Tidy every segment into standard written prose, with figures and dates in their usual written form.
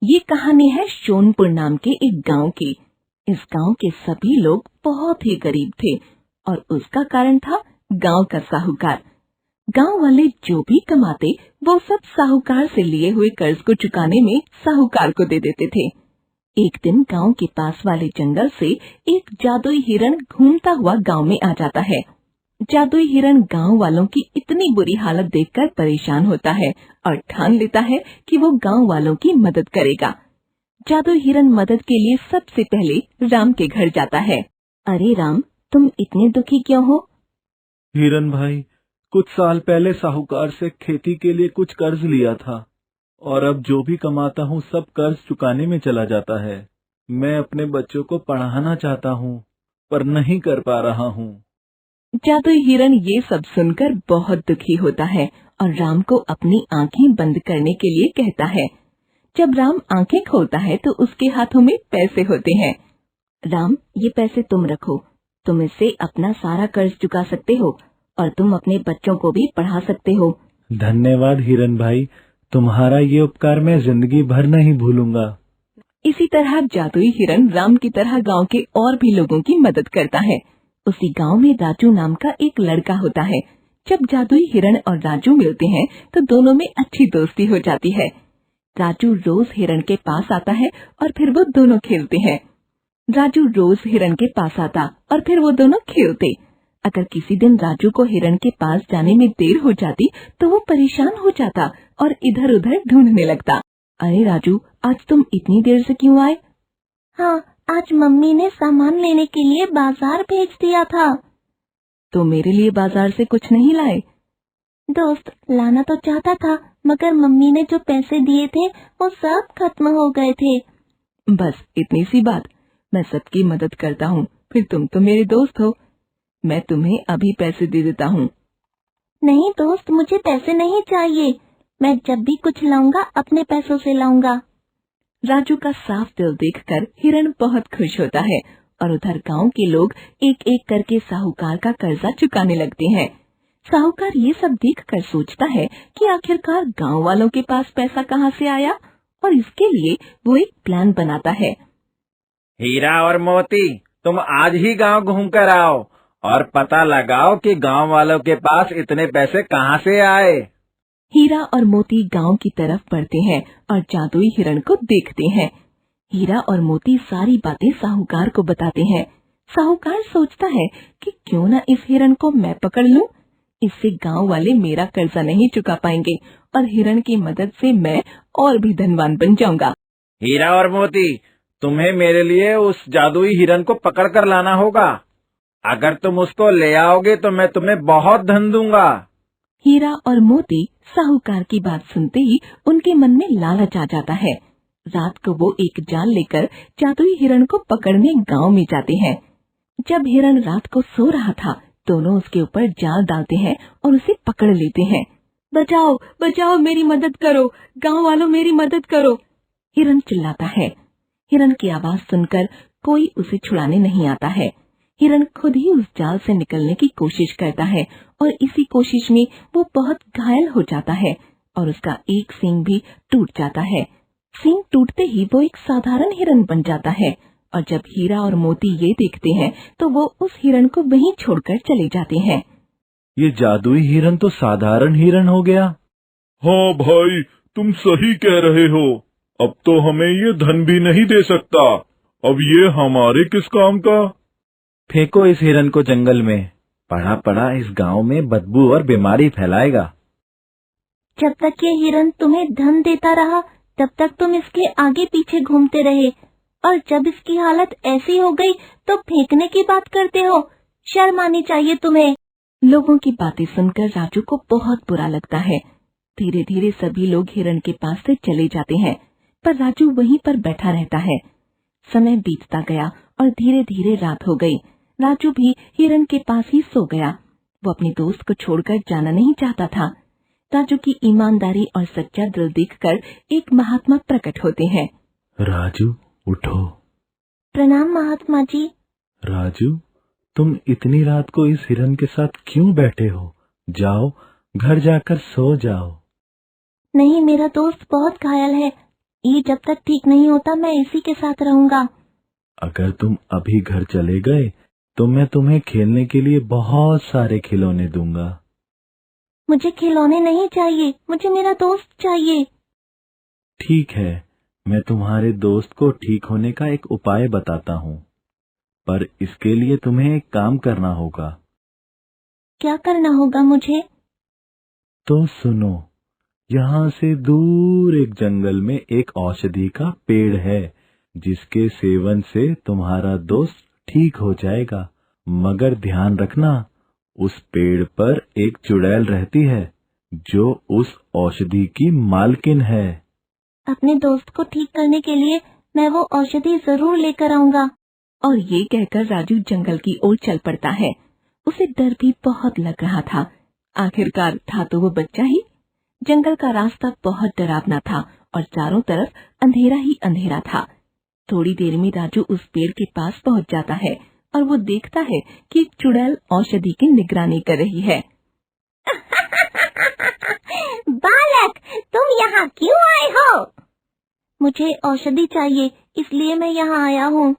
ये कहानी है सोनपुर नाम के एक गांव की। इस गांव के सभी लोग बहुत ही गरीब थे और उसका कारण था गांव का साहूकार। गांव वाले जो भी कमाते वो सब साहूकार से लिए हुए कर्ज को चुकाने में साहूकार को दे देते थे। एक दिन गांव के पास वाले जंगल से एक जादुई हिरण घूमता हुआ गांव में आ जाता है। जादुई हिरण गांव वालों की इतनी बुरी हालत देखकर परेशान होता है और ठान लेता है कि वो गांव वालों की मदद करेगा। जादुई हिरण मदद के लिए सबसे पहले राम के घर जाता है। अरे राम, तुम इतने दुखी क्यों हो? हिरन भाई, कुछ साल पहले साहूकार से खेती के लिए कुछ कर्ज लिया था और अब जो भी कमाता हूँ सब कर्ज चुकाने में चला जाता है। मैं अपने बच्चों को पढ़ाना चाहता हूँ पर नहीं कर पा रहा हूँ। जादुई हिरण ये सब सुनकर बहुत दुखी होता है और राम को अपनी आंखें बंद करने के लिए कहता है। जब राम आंखें खोलता है तो उसके हाथों में पैसे होते हैं। राम, ये पैसे तुम रखो, तुम इससे अपना सारा कर्ज चुका सकते हो और तुम अपने बच्चों को भी पढ़ा सकते हो। धन्यवाद हिरन भाई, तुम्हारा ये उपकार मैं जिंदगी भर नहीं भूलूंगा। इसी तरह जादुई हिरण राम की तरह गांव के और भी लोगों की मदद करता है। उसी गांव में राजू नाम का एक लड़का होता है। जब जादुई हिरण और राजू मिलते हैं तो दोनों में अच्छी दोस्ती हो जाती है। राजू रोज हिरण के पास आता है और फिर वो दोनों खेलते हैं। राजू रोज हिरण के पास आता और फिर वो दोनों खेलते। अगर किसी दिन राजू को हिरण के पास जाने में देर हो जाती तो वो परेशान हो जाता और इधर उधर ढूंढने लगता। अरे राजू, आज तुम इतनी देर से क्यों आए? हाँ, आज मम्मी ने सामान लेने के लिए बाजार भेज दिया था। तो मेरे लिए बाजार से कुछ नहीं लाए? दोस्त, लाना तो चाहता था मगर मम्मी ने जो पैसे दिए थे वो सब खत्म हो गए थे। बस इतनी सी बात, मैं सबकी मदद करता हूँ, फिर तुम तो मेरे दोस्त हो। मैं तुम्हें अभी पैसे दे देता हूँ। नहीं दोस्त, मुझे पैसे नहीं चाहिए, मैं जब भी कुछ लाऊंगा अपने पैसों से लाऊंगा। राजू का साफ दिल देखकर हिरण बहुत खुश होता है और उधर गांव के लोग एक एक करके साहूकार का कर्जा चुकाने लगते हैं। साहूकार ये सब देखकर सोचता है कि आखिरकार गांव वालों के पास पैसा कहाँ से आया और इसके लिए वो एक प्लान बनाता है। हीरा और मोती, तुम आज ही गांव घूम कर आओ और पता लगाओ कि गांव वालों के पास इतने पैसे कहाँ से आए। हीरा और मोती गांव की तरफ बढ़ते हैं और जादुई हिरण को देखते हैं। हीरा और मोती सारी बातें साहूकार को बताते हैं। साहूकार सोचता है कि क्यों न इस हिरण को मैं पकड़ लूं, इससे गांव वाले मेरा कर्जा नहीं चुका पाएंगे और हिरण की मदद से मैं और भी धनवान बन जाऊंगा। हीरा और मोती, तुम्हें मेरे लिए उस जादुई हिरण को पकड़ कर लाना होगा। अगर तुम उसको ले आओगे तो मैं तुम्हें बहुत धन दूंगा। हीरा और मोती साहूकार की बात सुनते ही उनके मन में लालच आ जाता है। रात को वो एक जाल लेकर जादुई हिरण को पकड़ने गांव में जाते हैं। जब हिरण रात को सो रहा था, दोनों उसके ऊपर जाल डालते हैं और उसे पकड़ लेते हैं। बचाओ बचाओ, मेरी मदद करो, गांव वालों मेरी मदद करो, हिरण चिल्लाता है। हिरण की आवाज सुनकर कोई उसे छुड़ाने नहीं आता है। हिरण खुद ही उस जाल से निकलने की कोशिश करता है और इसी कोशिश में वो बहुत घायल हो जाता है और उसका एक सींग भी टूट जाता है। सींग टूटते ही वो एक साधारण हिरण बन जाता है और जब हीरा और मोती ये देखते हैं तो वो उस हिरण को वहीं छोड़कर चले जाते हैं। ये जादुई हिरण तो साधारण हिरण हो गया। हाँ भाई, तुम सही कह रहे हो। अब तो हमें ये धन भी नहीं दे सकता। अब ये हमारे किस काम का? फेंको इस हिरण को जंगल में, पड़ा पड़ा इस गांव में बदबू और बीमारी फैलाएगा। जब तक ये हिरण तुम्हें धन देता रहा तब तक तुम इसके आगे पीछे घूमते रहे और जब इसकी हालत ऐसी हो गई तो फेंकने की बात करते हो। शर्म आनी चाहिए तुम्हें। लोगों की बातें सुनकर राजू को बहुत बुरा लगता है। धीरे धीरे सभी लोग हिरण के पास से चले जाते हैं पर राजू वहीं पर बैठा रहता है। समय बीतता गया और धीरे धीरे रात हो गई। राजू भी हिरण के पास ही सो गया। वो अपने दोस्त को छोड़कर जाना नहीं चाहता था। राजू की ईमानदारी और सच्चा दिल देखकर एक महात्मा प्रकट होते हैं। राजू, उठो। प्रणाम महात्मा जी। राजू, तुम इतनी रात को इस हिरण के साथ क्यों बैठे हो? जाओ, घर जाकर सो जाओ। नहीं, मेरा दोस्त बहुत घायल है, ये जब तक ठीक नहीं होता मैं इसी के साथ रहूंगा। अगर तुम अभी घर चले गए तो मैं तुम्हें खेलने के लिए बहुत सारे खिलौने दूंगा। मुझे खिलौने नहीं चाहिए, मुझे मेरा दोस्त चाहिए। ठीक है, मैं तुम्हारे दोस्त को ठीक होने का एक उपाय बताता हूँ, पर इसके लिए तुम्हें एक काम करना होगा। क्या करना होगा मुझे? तो सुनो, यहाँ से दूर एक जंगल में एक औषधि का पेड़ है, जिसके सेवन से तुम्हारा दोस्त ठीक हो जाएगा। मगर ध्यान रखना, उस पेड़ पर एक चुड़ैल रहती है जो उस औषधि की मालकिन है। अपने दोस्त को ठीक करने के लिए मैं वो औषधि जरूर लेकर आऊंगा। और ये कहकर राजू जंगल की ओर चल पड़ता है। उसे डर भी बहुत लग रहा था। आखिरकार था तो वो बच्चा ही। जंगल का रास्ता बहुत डरावना था और चारों तरफ अंधेरा ही अंधेरा था। थोड़ी देर में राजू उस पेड़ के पास पहुंच जाता है और वो देखता है कि एक चुड़ैल औषधि की निगरानी कर रही है। बालक, तुम यहाँ क्यों आए हो? मुझे औषधि चाहिए, इसलिए मैं यहाँ आया हूँ।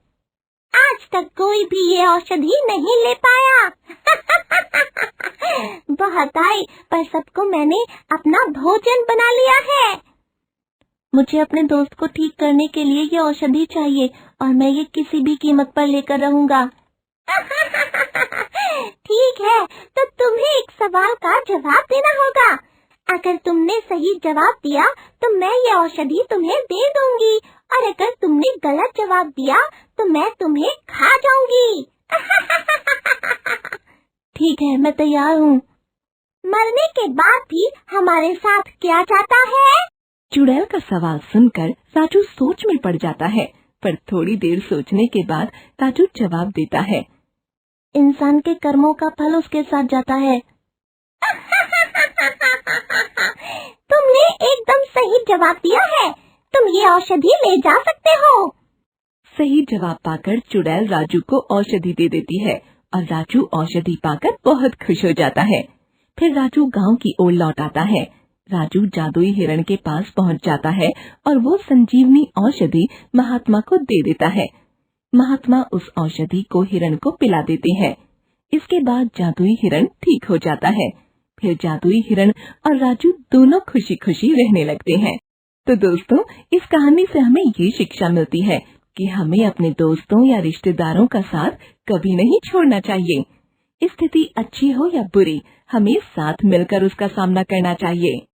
आज तक कोई भी ये औषधि नहीं ले पाया। बहुत आए, पर सबको मैंने अपना भोजन बना लिया है। मुझे अपने दोस्त को ठीक करने के लिए ये औषधि चाहिए और मैं ये किसी भी कीमत पर लेकर रहूंगा। ठीक है, तो तुम्हें एक सवाल का जवाब देना होगा। अगर तुमने सही जवाब दिया तो मैं ये औषधि तुम्हें दे दूंगी, और अगर तुमने गलत जवाब दिया तो मैं तुम्हें खा जाऊंगी। ठीक है, मैं तैयार हूँ। मरने के बाद भी हमारे साथ क्या चाहता है? चुड़ैल का सवाल सुनकर राजू सोच में पड़ जाता है, पर थोड़ी देर सोचने के बाद राजू जवाब देता है, इंसान के कर्मों का फल उसके साथ जाता है। तुमने एकदम सही जवाब दिया है, तुम ये औषधि ले जा सकते हो। सही जवाब पाकर चुड़ैल राजू को औषधि दे देती है और राजू औषधि पाकर बहुत खुश हो जाता है। फिर राजू गांव की ओर लौट आता है। राजू जादुई हिरण के पास पहुंच जाता है और वो संजीवनी औषधि महात्मा को दे देता है। महात्मा उस औषधि को हिरण को पिला देते हैं। इसके बाद जादुई हिरण ठीक हो जाता है। फिर जादुई हिरण और राजू दोनों खुशी खुशी रहने लगते हैं। तो दोस्तों, इस कहानी से हमें ये शिक्षा मिलती है कि हमें अपने दोस्तों या रिश्तेदारों का साथ कभी नहीं छोड़ना चाहिए। स्थिति अच्छी हो या बुरी, हमें साथ मिलकर उसका सामना करना चाहिए।